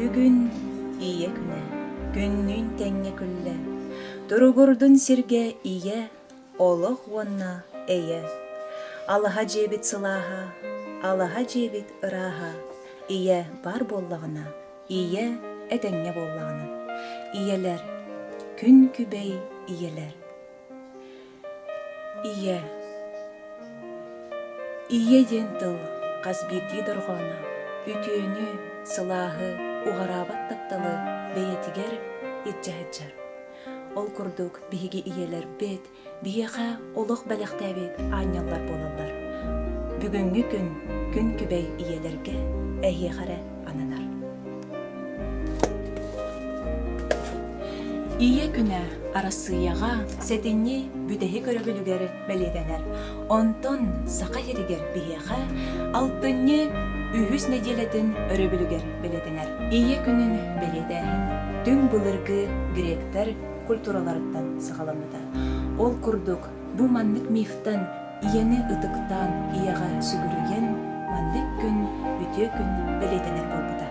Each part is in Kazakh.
Бүгүн ийэ күнэ, күннүн теңе күлле. Туругурдун сирге ийэ, олох уонна эйэ. Алаха жебит сылааха, алаха жебит ырааха. Ийэ бар боллагына, ийэ этеңе боллагына. Ийэлэр, күн күбэй ийэлэр. Ийэ. Ийэ ден тыл, казбирди доргона, үтүөнү, сылаахы, угарабат тапталы, бэйэтигер, итчаһыджар. Ол курдук биһиги ийэлэр бет, биэха олох бэлэхтээбит ааньаллар болаллар. Бүгүнгү күн күбэй ийэлэргэ эһиэхэрэ ананар. Ийэ күнэ арасыяга сетинни бүтэһи көрөбүлүгер беледенер. Онтон сака херигер биэха алтынны үһүс неделетин өрөбүлүгер беледенер. Ийэ күнүн беледәһин түн былыргы гректер культураларыттан сагаламыта. Ол курдук бу маннык мифтан ийэни ытыктан ийэга сүгүрүген маннык күн, бүтө күн беледенер болбута.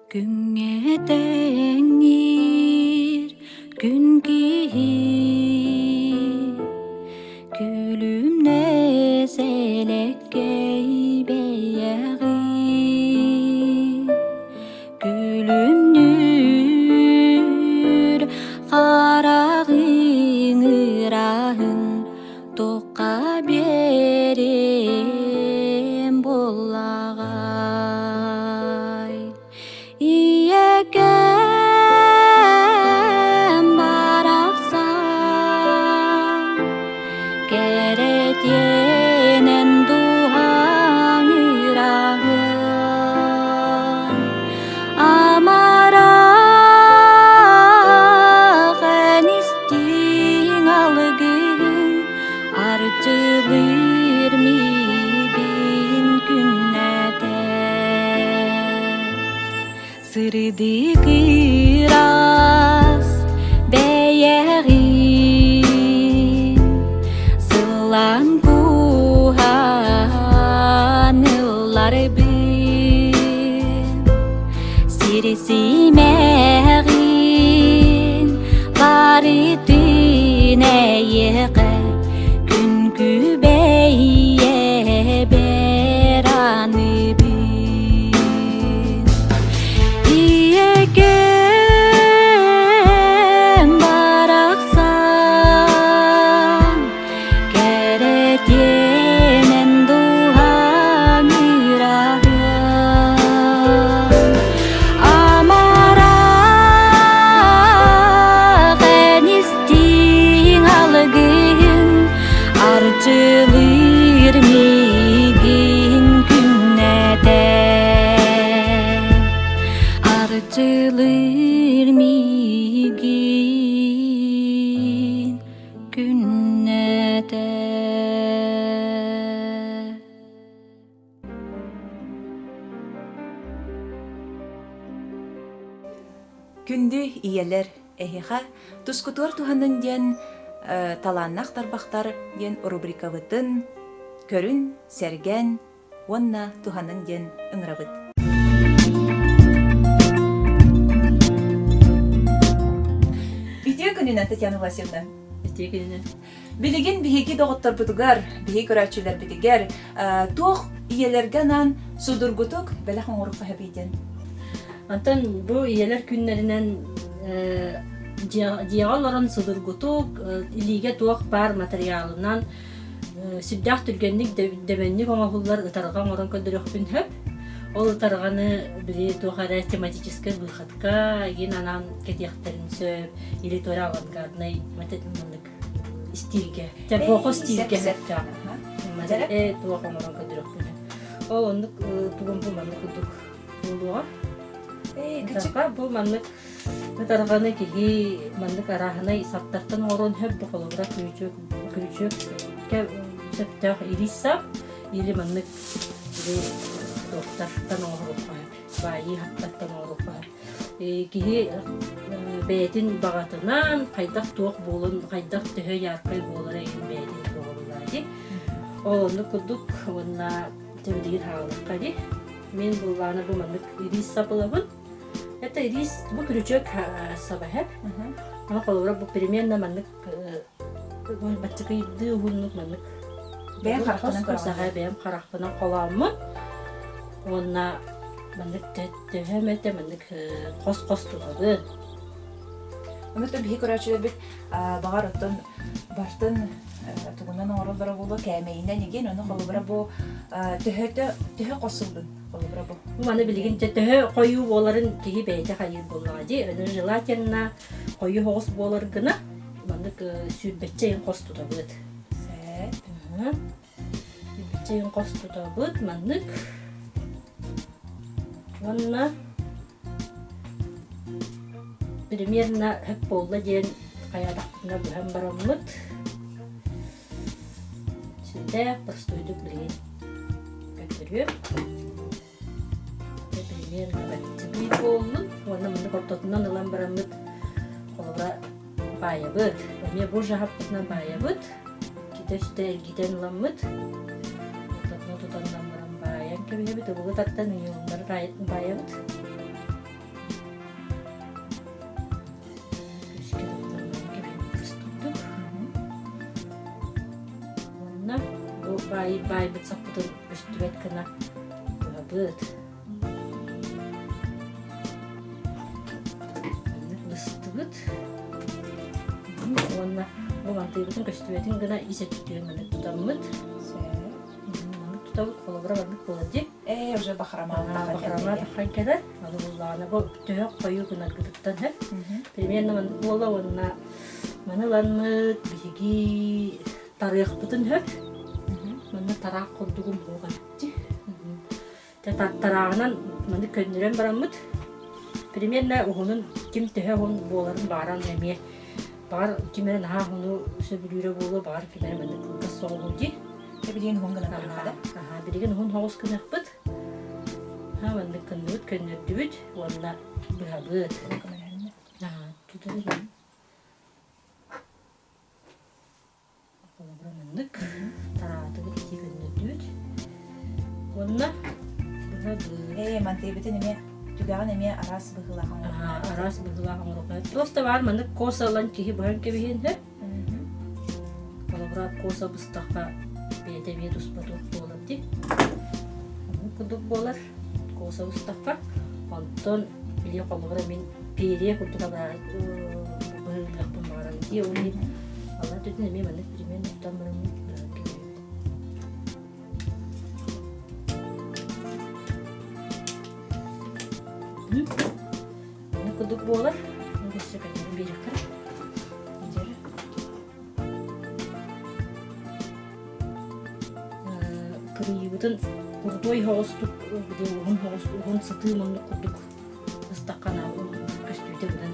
Күңе тәңир, күн киһи, күлүмне селеккей бэйәғи, күлүмнүр қарағың ырағын тоққа берем болағай. Ийэкэм барақсан, кэретенен дуһаң ырағын, амарақ энистиң алыгын, арчылыр мибин күннәтэ. Сырыды кырас бэйэғин, сылан куханылар бин, сирисимэғин бары түнэйэғэ, күн күбэйэ бераны бин. Ийэкэм барақсан, кэретенен дуһаң ырағын, амарақ энистиң алыгын, арчылыр мигин күннәтэ. Арчылыр мигин күннәтэ. Күндү ийэлэр эһиха тускутуар туһанын диэн Талааннаах Тарбахтар диэн рубрикабытын көрүн сэргэн уонна туһанын диэн ыҥырабыт. Бүтө күнүнөн Татьяна Васильевна. Бүтө күнүнөн. Билигин биһиги доҕотторгутугар, биһиги көрөөчүлэр битигер, туох ийэлэргэ нан судургутук бэлэхэн оруққа хэбиден. Антон бу ийэлэр күннәринен дьиэҕалларын судургутук илиге туох бар материалынан сүрдэх түргенник дэбенник оҥоһуллар ытарҕаң орон көрдөөх хүнһөп. Ол ытарҕаны били туохара тематическая выходка ин анан кетиэхтерин сөп или тора авангардный материалдык стилге. Бохо стилге хэттэ. Туох орон көрдөөх хүнһөп. Ол ондук тугун бу маннык курдук булуга. Кычыка бу маннык ытарҕаны киһи маннык араһына саптартан орон хөп бохолобура күрүчөк сөптөх ирисап или маннык били доктортан орука байы хаттан орука киһи бээтин багатынан хайдах туох болун хайдах төһө яркай болара ин бээтин болулади onu kuduk уонна төвдигин хаалыкка ди мен булланы бу мандык ирис сапылабын это ирис бу күрүчөк сабахеп ана колора бу примерно мандык бачкайды хуннук мандык бэм харахтынан сага бэм харахтынан коламмын уонна мандык төһөмөтө мандык кос турабы Өмөтө биһи көрөчүлөр бит багар оттон бартын тугунан оролдора болу кәмейинен еген оны холобра бу төһө косулдун холобра бу. Маны билигин төһө кою боларын киһи бәйте хайыр боллади. Өне желательно кою хос болар гына мандык сүрбетчейин костуда бит. Сүрбетчейин костуда бит мандык. Уонна примерно хеп болла ден каядактына бүһәм бараммыт. Сюда простойдук билген көтөрүп. Примерно бәттиби болду. Уонна мында кортотунан ылан бараммыт. Колора байыбыт. Эме бу жахаптынан байыбыт. Китесте гитен ламмыт. Кортотуна тутандан барам байан кебебит. Бугу таттан юндар байыбыт. Бай бит саппытын үстүбет кына быт. Лыстыбыт. Уонна бумантыйбытын көстүбетин гына исеттүгөн менен тутаммыт. Тутабыт колобра бардык болади. Уже бахрамаан тахан кеде. Аны буллаана бу төһө кою гына гыдыктан хеп. Примерно ман бола уонна маныланмыт биһиги тарыахпытын хеп. Мана тарак колдугум болгатти. Тарагынан маны көндүрөн бараммыт. Примерно ухунун ким төһө хун боларын баран эме. Бар кимерен ха хуну сөбүрүрө болу бар кимерен маны кылгас соолуди. Билген хун гына барада. Билген хун хогус кынакпыт. Ха маны көндүрдүбүт, уонна быхабыт. Тутун. Колобрамындык таратыгы тигеннөдүт. Уонна быхабыт. Мантебитин эме түгәгән эме арас быгылаган. Арас быгылаган. Просто бар маны косалан киһи быһан кебиһин хэ. Колобра коса быстакка бете бет успату болот. Кудук болар. Коса быстакка. Антон били колобра мен пере кутуга бар. Быгылактан баран ди уни. Алла түтүн эме маны примерно тамырым. Кудук болар. Нугусы кайын берек кара. Индер. Кырыйбытын курдой хостук, где он хостук, он сытымын кудук. Стакана көстүйтө менен.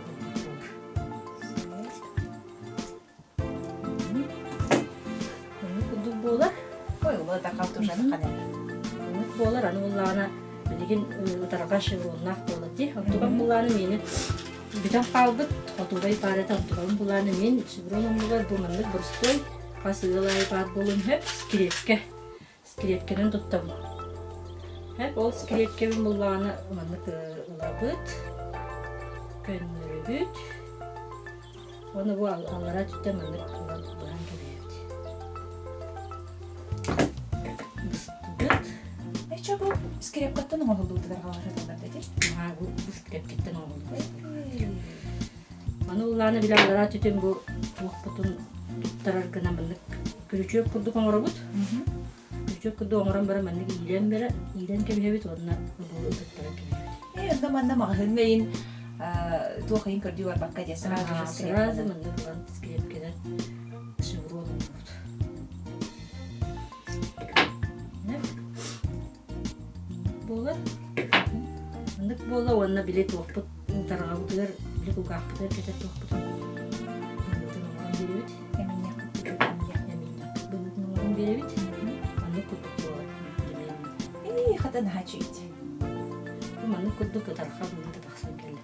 Кудук болар. Ой, ула такап туржаны кана. Кудук болар, аны уллана билген тарга шевроннах болот. Антуган буланы мени битен калдык, отубай парета антуган буланы мен шевроннамдар бумандык бурстой, касыгылай бар болун хеп скелеткенен туттам. Хеп ол скелеткенен буланы мандык улабыт, көннөрүбүт. Оны бу аллара туттам мандык булан кебет. Быстыбыт. Чабу скрепкаттан оңолдуутугар калар деди. Бу скрепкеттен оңолду. Аны уланы билалара түтен бу уақпытын туттарар гына мындык күрүчөк курдук оңоробут. Күрүчөк курдук оңорон бара мындык ийден кебебит онна бу туттара кебебит. Онда манда магынмейин туохайын көрдүү бар бакка де сразу мындык улан скрепкеден шеврон оңорот. Болар. Мындык бола онна билет уақпыт тарғалтыгар билет угақпытыр кетет уақпытын. Беребит. Беребит. Мындык курдук болар. Ата наһа чүйт. Маны курдук тарха булды тахсан келе.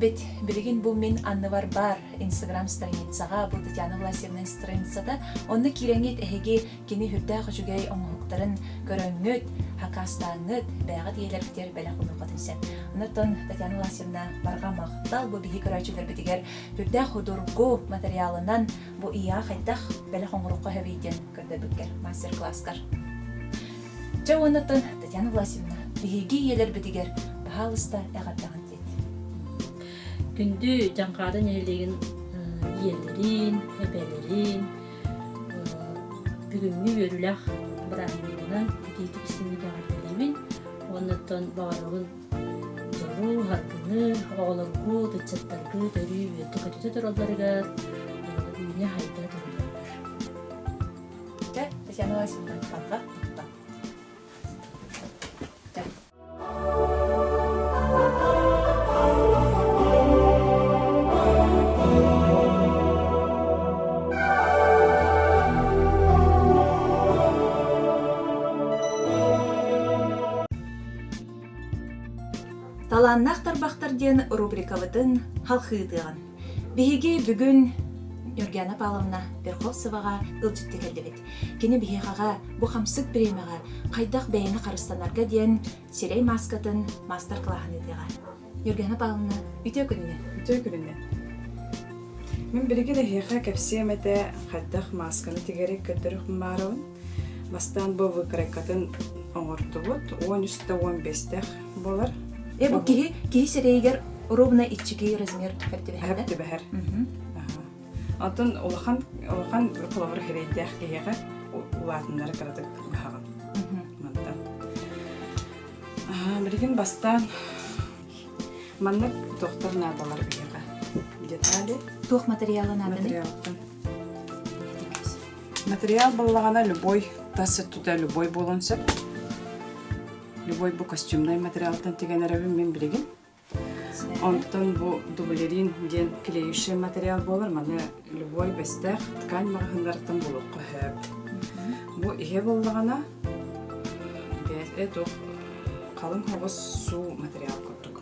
Бит билигин бу мен аннывар бар Instagram страницага, бу Татьяна Власевна страницада, онны киреңет эһиги кини хүрдэ хожугай оңоктарын көрөңөт, хакастаңыт, бага диэлэргтер беле кунукатынсен. Онтон Татьяна Власевна барга мактал бу биһиги көрөчүлөр битигер хүрдэ ходургу материалынан бу ия хайдах беле хоңрукка хабитен көрдөбүккер мастер-класскар. Жауынытын Татьяна Власевна биһиги иэлэр битигер бахалыста эгаттаган. Күндү жаңкарын элеген ийэлэрин, эбелерин, бүгүнгү өрүлах бирагынан дийти исимни жагылбын. Оннотон баарыгын зору, харгыны, оголоргу, дычаттаргы, төрүү, өтө-көтө туралдарыгар, үйүнө хайда туралдар. Татьяна Власевна халка. Талааннаах Тарбахтар диэн рубрикабытын халхыытыган. Биһиги бүгүн Юргена Павловна Верховцевага ыалдьыттыгар. Кини биһигага бу хамсык премияга кайдах бэйни карыстанарга диэн сирей маскатын мастер-классын ытыга. Юргена Павловна, үтө күнүнө. Мен билиги да хиха кепсиемете кайдах масканы тигерек көрдөөх баарыбын. Бастан бу выкрекатын оңортубут 13-15 болар. Бу киһи сирейгер ровно иччиги размер Хэптибэхэр. Атын улахан кылавыр херейдэх киһига улаатыннары кыратык бахаган. Манта. Билигин бастан маннык доктор надалар киһига. Детали туох материалы наданы. Материал боллагана любой тасы тута любой болонсып. Любой бу костюмный материалтан тигенеребин мен билигин. Онтон бу дублерин диэн клеющий материал болар, маны любой бестэх ткань магазиндардан болуп кайып. Бу ихе боллагана калың хогус суу материал көттүк.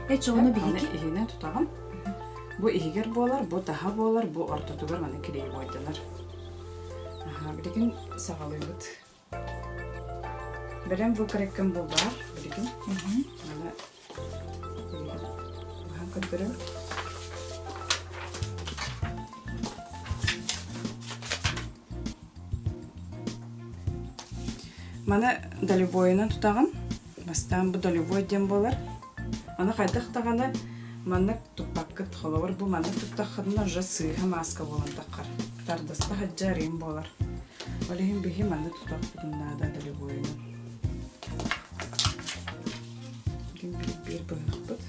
Чоғыны биһиги ихине тутаган. Бу ихигер болар, бу таха болар, бу ортотугар маны клей бойдылар. Билигин сагалыгыт. Берем бу кереккен бу бар, билигин. Мана бахан көтөрөм. Мана далибойынан тутаган. Бастан бу далибой дем болар. Аны кайдах таганы маннык туппаккыт холовар бу маннык туттахына уже сыйга маска болан таккар. Тардаста хаджарим болар. Олехин бихи маннык тутакпытында да далибойынан. Bir bıraktık.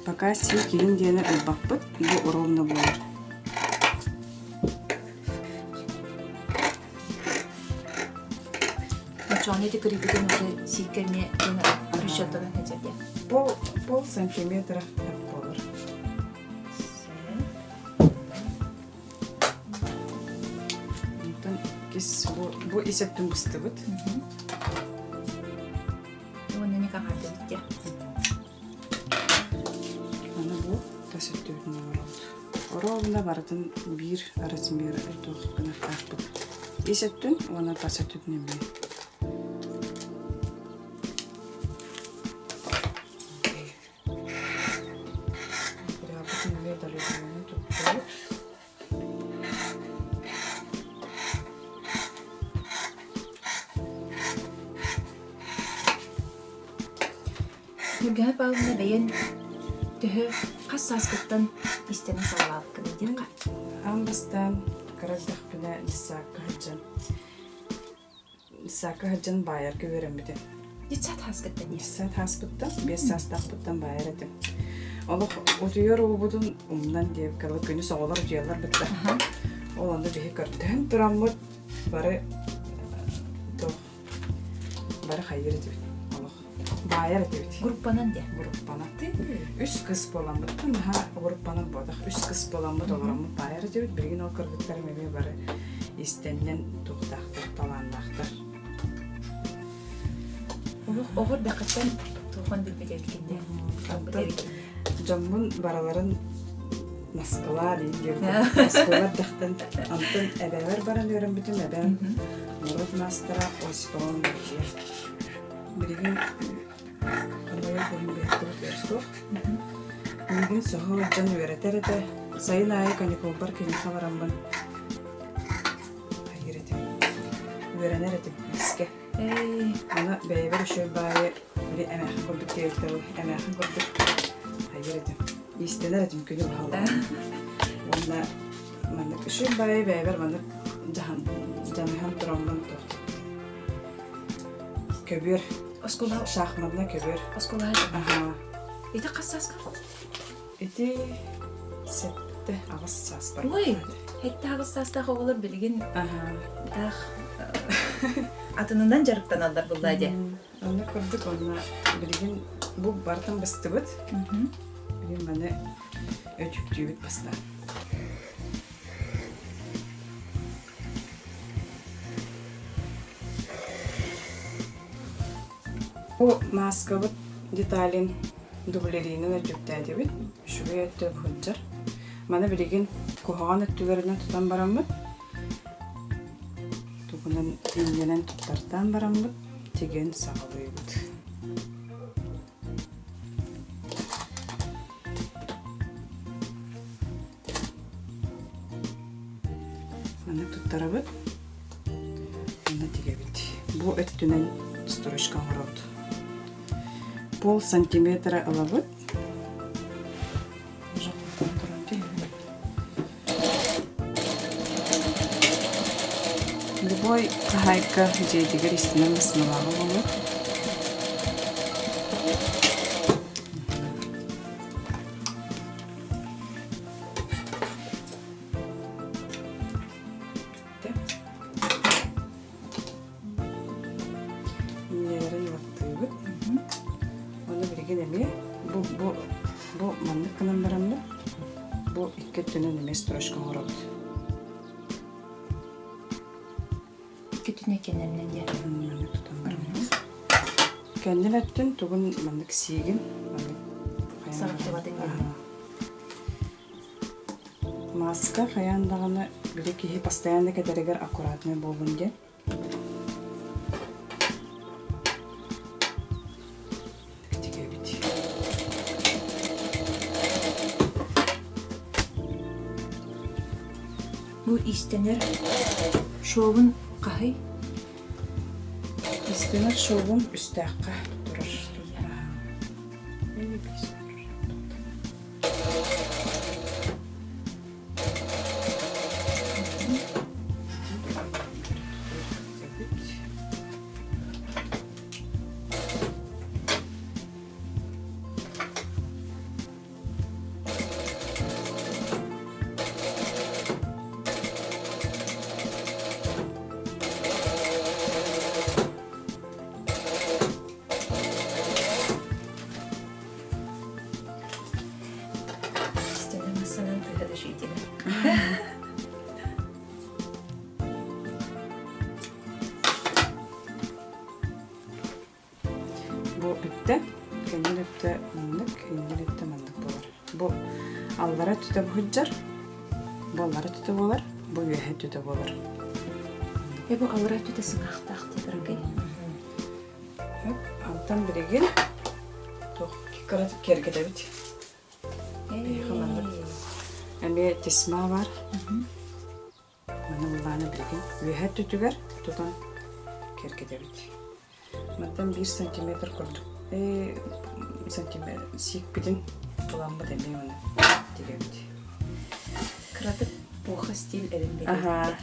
Пока сил келин дені ылбақпыт, бұл ровно болар. Чоғаны де көрібіден уже силкерне расчеттаған әдерде. Пол сантиметра болар. Бұл есептің бұсты бұд. каңарды битте. Аны бу тасыттыгын оролду. Оролунда бардын бир размері тоққына тақпыд. Есеттін, оны тасыттыгын бей. Нүргәһе балына бәйен төһө қас саскыттан истенен салалып кыдыдык. Амбастан карадах бина Исака хаджан байар көверембите. Дитсат хаскыттан. Исат хаспыттан, 5 састақпыттан байар этим. Олох утуйор убудун умнан деп кала күнү соголор жыялар битте. Ол анда бихи көрдөөн тураммыт бары хайыр деп. Олох байар деп. Группанан де. Группана. Үс кыз боламыттан группанан бодах. Үс кыз боламыт олорамыт байар деп. Бирген ол кыргыттар меме бары истеннен туктактар, талааннаах. Оғыр бақыттан туған білбеге өткенде. Жамбын бараларын наскала дейдер. Наскала дақтан антын әбәвер баран өрін бүтін әбән. Мұрат мастера Осипалан бәкер. Біреген қанайы қойын бәкті өрсоқ. Біреген соғы жан өретер әді. Сайын айы каникол бар кені қаларамбын. Хайыр әдім. Өренер әдім. Әске. Ана бәйбер үшөй байы бір әмәқін көрдік дейілді. Әмәқін көрдік. Хайыр әдім. Естелер әдім күні бағалды. Онда мәнік үшөй байы бәйбер мәнік жаныхан тұрамын тоқты. Көбір. Оскола. Шақмадына көбір. Оскола. Еті қассасқа? Еті сәтті ағыз сас бар. Ой, әтті ағыз састағы олар білген дақ атынынан жарықтан алдар бұл дәде. Оны көрдік, оны білген бұл бартын басты бұд. Білген мәні өтіп түйбіт баста. Бұл маска бұд деталин дублеринен өтіп дәде бұд. Шуға өтіп хүнджар. Мәні білген көғаған өттілерінен тұтан барам бұд. Тугунан иңенен туттардан барам бұд. Теген сағалый бұд. Мәні туттары бұд. Мәні теге бұд. Бұл өттінен сторочка ғырауды. Пол сантиметра ала бұд. Любой хайка жейдігер істінен сынылағы болу. Инелерін ватты бұд. Оны бірген әме. Бұл маңдық қынан барамды. Бұл икі түнін әме сторочка ғырауды. Күтіне кенерінен де. Мәнік тұтан барамыз. Кәнден әттін тұғын мәнік сейгін. Сағаттывады не? Маска қаяндағыны біле кейі постоянно кәдерігер аккуратный болын де. Бұл истенер шоуын қағай? Истенер шоуын үстәққа тұрар. Итте мандык, индилетте мандык болар. Бу аллара түтө бүджар. Бу аллара түтө болар. Бу үһэ түтө болар. Бу аллара түтө сыңахтаах тибирге. Антан биреген тох киккара кергедебит. Эме тисма бар. Мана буланы биреген үһэ түтүгөр тутан кергедебит. Мантан 1 сантиметр көрдүк. Сантиметр сикпидин буламбы деме мана дегебит. Кратык буха стиль элембек. Ага.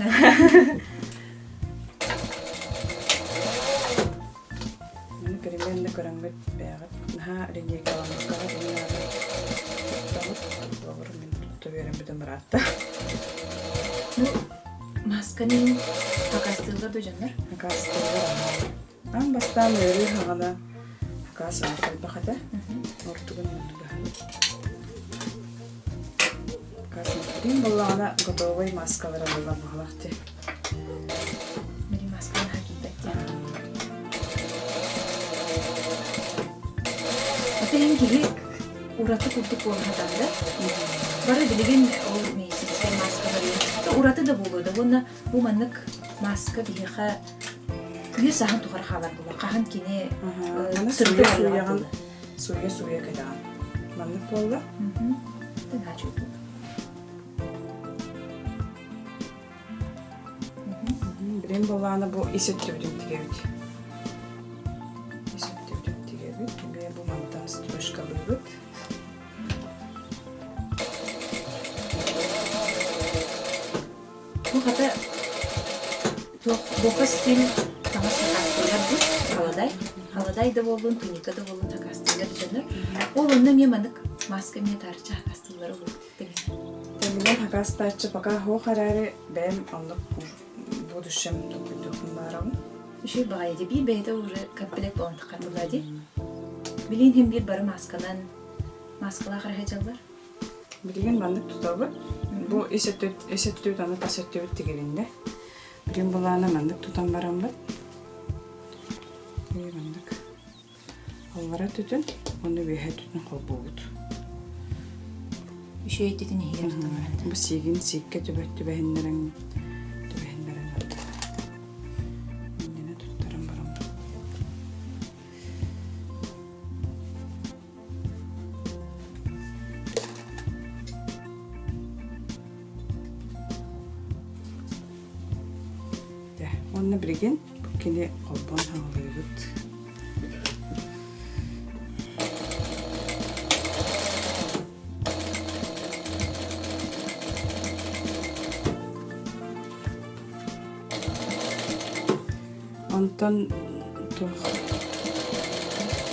Мана примерно көрөңгөт бягат. Наха ренекаламыкка динара. Добр мен туту берем бидем баратта. Ну, масканын такастылар да жандар. Такастылар. Ан бастан өрү хагана такаса тарбахата. Ортугун бахана. Касмин боллана готовый маскалар болла бахлахты. Мери масканы хакитте. Атен киги ураты курдук болматанда. Бары билеген ол мейсисе маскалар. Ураты да болду. Бунна бу маннык маска биха Күе сахан тухар халар була. Кахан кине сырды суяган суя кадаган. Маннык болду. Тыначу. Бирин болланы бу эсептөбүдүн тигебит. Эсептөбүдүн тигебит. Бе бу мантан строчка быйбыт. Бу хата бока стиль Халадай да болдун, туника да болдун такастылар жандар. Ол онна меманык маска ме тарча такастылары болду. Темилен такастачы пока хо хараре бем андык будущем докудукун барам. Уши багайди би бейде уже комплект болон такатылади. Билин хем бир бары маскалар харахажалар. Билген мандык тутабы. Бу эсеттөт аны тасеттөт тигелинде. Билген буланы мандык тутан барам ба. Мандык. Аллара түтүн, оны үһэ түтүн колбуут. Уши эйтетин хиер тутамар. Бу сигин сикке төбөттүбэһиннерин Мендене туттарам барам. Оны билген кене колбон хаңлыйбыт. Онтон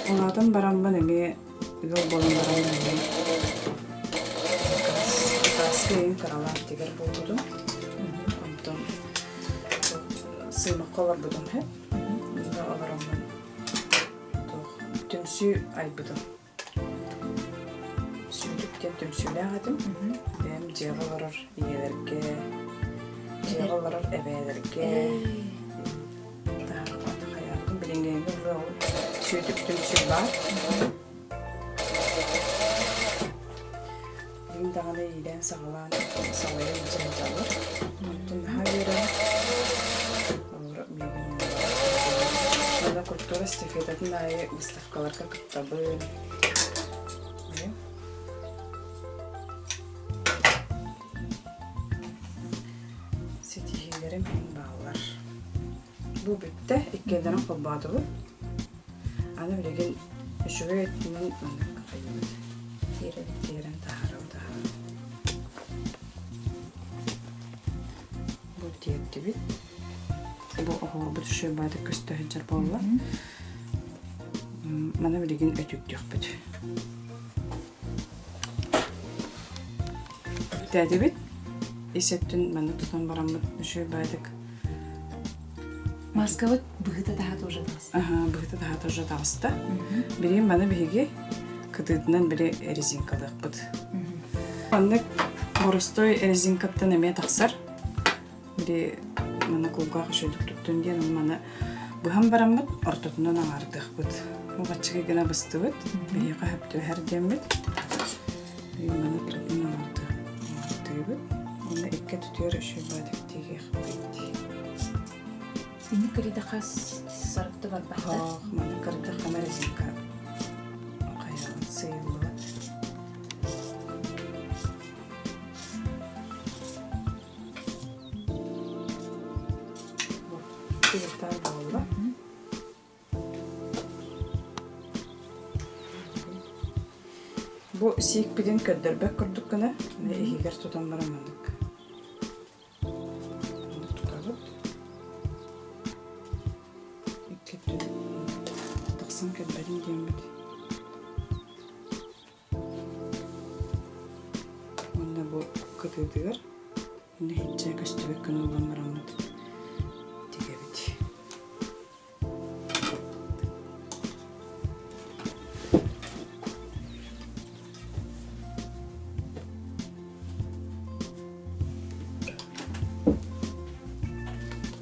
оладан барамбан эме жол болон барамбан эме каскейин каралан тигер болдудум. Онтон сыймаккалар будум хэ. Мында аларамбан түмсү айбыдым. Сүйдүктен түмсүләгатым. Бем жегаларар ийэлэргэ, жегаларар эбээлэргэ. Bilingenge bu süydük tümsü var. Benim daha da iyiden sağlayan sağlayan canlılar. Tüm her yere olur bilgim. Bana kultura istifadetinde ayı выставкалар kitabı. Setihilerim bağlar. Bu bitti. İkkelden kolbadığı. Ana bilegen şöyle ettiğinin anlık kayıp. Diğerin taharıda. Bu diyetti bit. Bu ahur bu düşüyor bayda köstühüncel boğla. Bana bilegen ötük yok bit. Dedi bit. İsettin bana tutan baramı düşüyor baydak. Маска вот быхыта таха тоже дагыс. Ага, быхыта таха тоже дагыста. Бирим бана биһиги кытыытынан бире резинкалык быт. Андык боростой резинкаттан эме таксар. Бире мана клубга хөшөдүк туттун ден мана быхам барамбыт ортотунан аңардык быт. Угачыгы гына бастыбыт. Биһиги хапту хәрдембит. Мана тутун алды. Тыйбыт. Оны икке тутур шөбәдик тиге хәппит. Ини крида хас сарыпты бар бахта. Мана кырда камерасынка. Каян сыйлы. Тиктар болла. Бу сик биден көддөрбөк курдук кына. Эгер тутан барамандык. Тутабыт. Иккетү. Тыксын көдбөрүн дембит. Онда бу кытыдыр. Онда хитче көстүбөк кына болгон барамыт. Тигебит.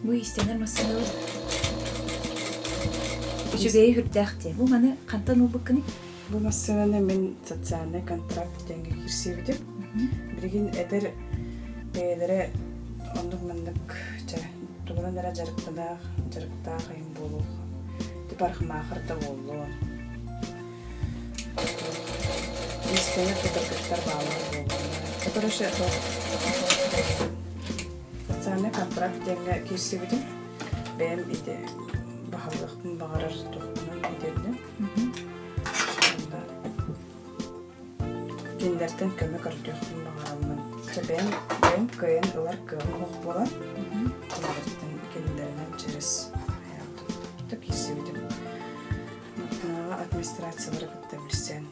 Бу истенер масыныр. Күчүгэй хүрдәхте. Бу маны кантан убыккыны? Бу массананы мен социальный контракт денге кирсебидим. Биригин эдер бейлере ондук мындык тугунан эре жарыктаа кайын болуу. Депархмахырда болуу. Истене тутаргыттар баалар болуу. Котороше социальный контракт денге кирсебидим. Бем иде бахалыктын багарар тохунан идердим. Киндерден көмөк көрдөөхтүн багаралмын. Бем кыйын ылар кыйын бола. Киндерден через так кирсебидим. Администрациялары кытта билсен.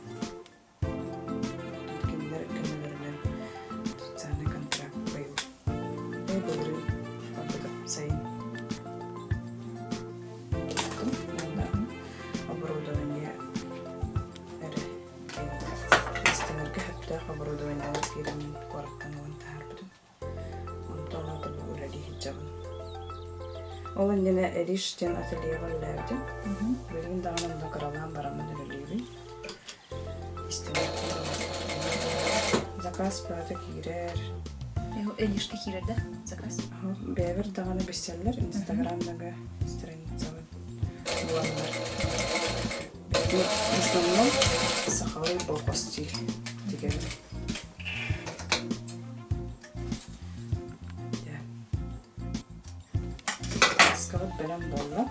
Киндер көмөлөрүнөн социальный контракт быйыл. Быйыл сайын. Оборудование оборудование фирмы коротан он тарбытын. Он толады үләди хиджабын. Ол эндене эриштен ательега үләбидим. Билген дагынан каралган барамын үләлибин. Заказ барды кирер. Элишке кирерде заказ. Бевер даганы беселлер Инстаграмдагы страницабын. Уонна. В основном сахалый болпостиль. Скават белем болла.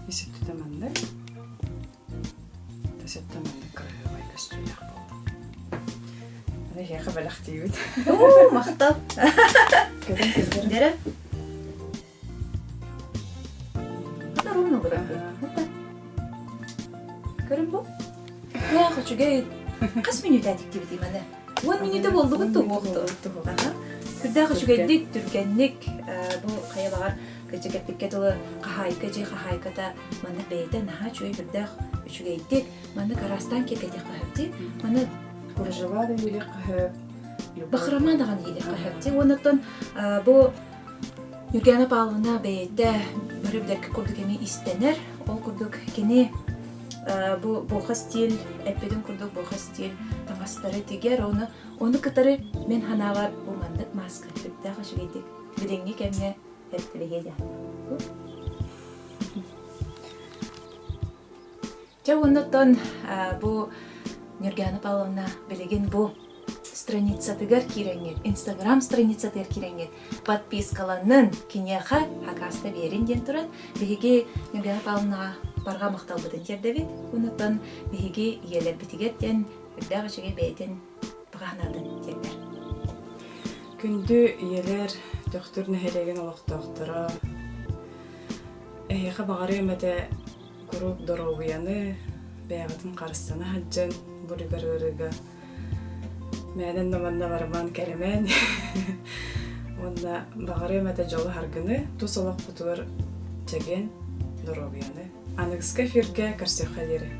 Есептетемендер. Тесеттемендер крайовай костюмер болду. Аны яка балактыбыт. Оо, мактап. Кеден кездер. Дере. Ровно бара. Көрүн бу? Я хочу гей. Кас минут атиктиби деймәне. 10 минуты болду гытты вакыты. Ага. Күрдә хочу гейдик түргәнник бу кая багар кечекетке тулы кахайката маны бейдә наха чуй күрдә хочу гейдик. Маны карастан кекете кахапти. Маны Куржылады или кахып. бахрамадаган или кахапти. Онотон бу Юргена Павловна бейдә биребдәк күрдүк эми истенер. Ол күрдүк кене бу хастил эпеден курдук бу хастил тамастары тигер оны кытары мен ханагар бу мандык маска типте хашыйдык бидеңги кемне эптелеге. Те оннотон бу Нургана Павловна билеген бу страницатыгар киреңет, Инстаграм страницатыгар киреңет, подпискаланын кинеха хакаста берин ден турат. Биһиги Нургана Павловна барға мақтал бұдын тердевет, ұнытын Биһиги ийэлэргэ бітігеттен, үрдәғі жеге бәйтін бағанадын тердер. Күнді ийэлэр доктор нәхелеген олықтақтыра. Эйхі бағары өмәті күріп дорогуяны бәғытын қарыстаны хаджан бұрыгар-ырыға. Мәнен номанна барман кәлімен. Онда бағары өмәті жолы харгыны тұс олақ бұтығыр жеген дорогуяны. Анығысқа фирге көрсек қадері.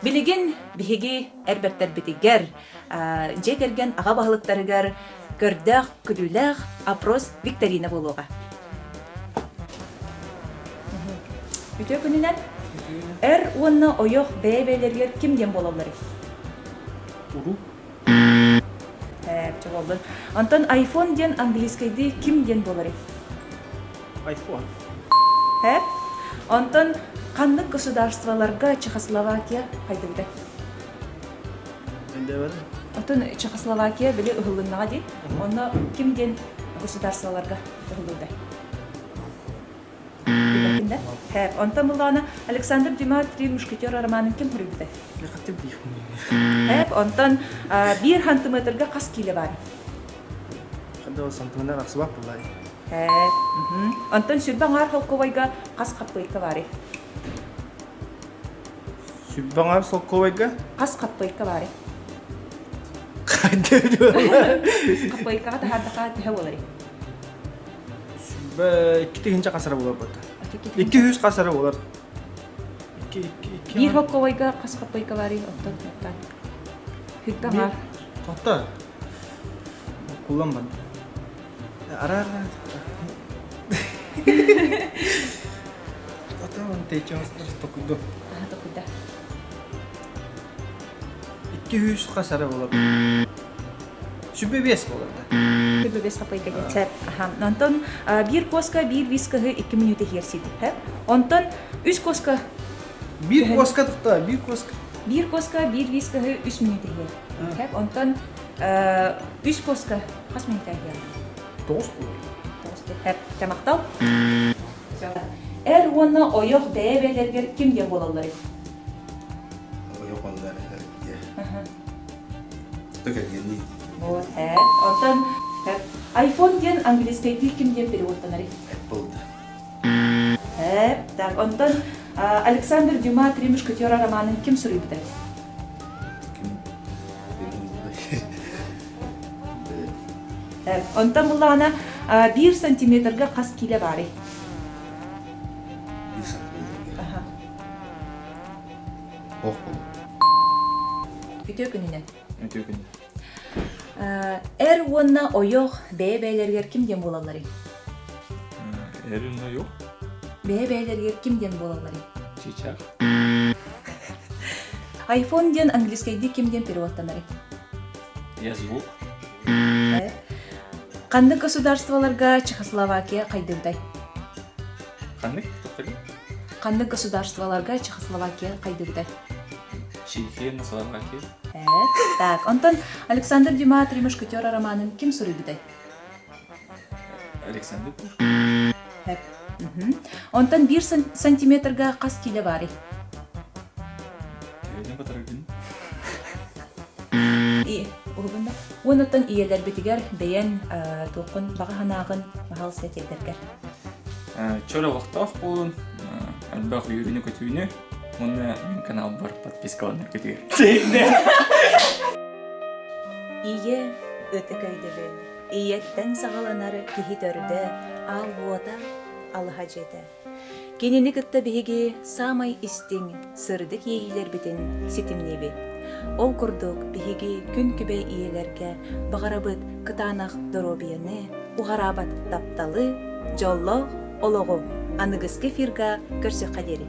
Билигин биһиги эрбеттер битигер, же керген ага баһылыктарыгар көрдөөх, күдүлээх, опрос-викторина болуга. Бүтө күнүнен уонна ойох бэбэлергер ким ден бололлары? Уру. Чоголдун. Антон iPhone ден английскайды ким ден болары? Айфон. Антон кандык государстволарга Чехословакия кайдыгда? Энде бар. Антон Чехословакия биле ыһыллыннага ди. Онно ким ден государстволарга ыһыллыда? Билетинде? Антон булана Александр Дмитрий Мушкетер романын ким хүрүбүдө? Я хотел бы их. Антон 1 сантиметрге кас киле бар. Когда сантиметр аксыбак булай. Антон сүрбаңар холковайга кас каппайка бары. Сүббаңар солковайга. Кас каппайка бары. Кайда? Каппайка тахаддака тахавалары. Сүббэ 2 тегинче касара болар бата. 200 касара болар. 2 1 холковайга кас каппайка бары. Антон таттан. Хүтбаңар. Тота. Кулланбан. Ара. Тота течос токудо. Токуда. 200 касара болар. Сүббэ 5 болар. Бебес каппайка жетсеп. Антон 1 коска 1 вискаһы 2 минут херсиди. Антон 3 коска 1 коска тота, 1 коска. 1 коска 1 вискаһы 3 минут хер. Антон 3 коска кас минут хер. 9 болар. Тамактал. Уонна ойох бэбэлергер ким ден бололлары? Oyok onlar herhalde. Tüketkenlik. Вот, Антон iPhone ден английскайды ким ден переводтанары? Apple'da. Так, Антон Александр Дюма «Три мушкетера» романын ким сурыйбыды? Антон буллана 1 сантиметрге кас киле бары. 1 santimetre. Ох. Бүтө күнүнен. Өтөкүн. Уонна ойох бэбэлергер ким ден бололлары? Эрүнө yok. Бэбэлергер ким ден бололлары? Чичак. iPhone ден английскайды ким ден переводтанары? Я звук. Кандык государстволарга Чехословакия кайдыгдай? Кандай? Тоқтали? Кандык государстволарга Чехословакия кайдыгдай? Чехия, Словакия. Так, Антон Александр Дюма «Три мушкетера» романын ким сурыйбыдай? Александр Пуш. Антон 1 сантиметрге кас киле бары? Эрүнө батыргын. Угунда. Уоннаттан ийэлэргэ диэн тоқун бага ханаагын махал сетелдергер. Чора вақтақ болын. Албақ үйрүнө көтүүнө. Уонна мен канал бар, подпискаланын көтүүгөр. Ийэлэргэ. Ийэттен сагаланары кихи төрдө, ал буота, ал хажеті. Кенені кытта биһиги самай истиң сырдык ийэлэр битин ситимнеби. Ол курдук биһиги күн күбэй ийэлэргэ багарабыт кытаанах доробияны, угарабат тапталы, жолло, ологу, аныгыске фирга көрсө кадери.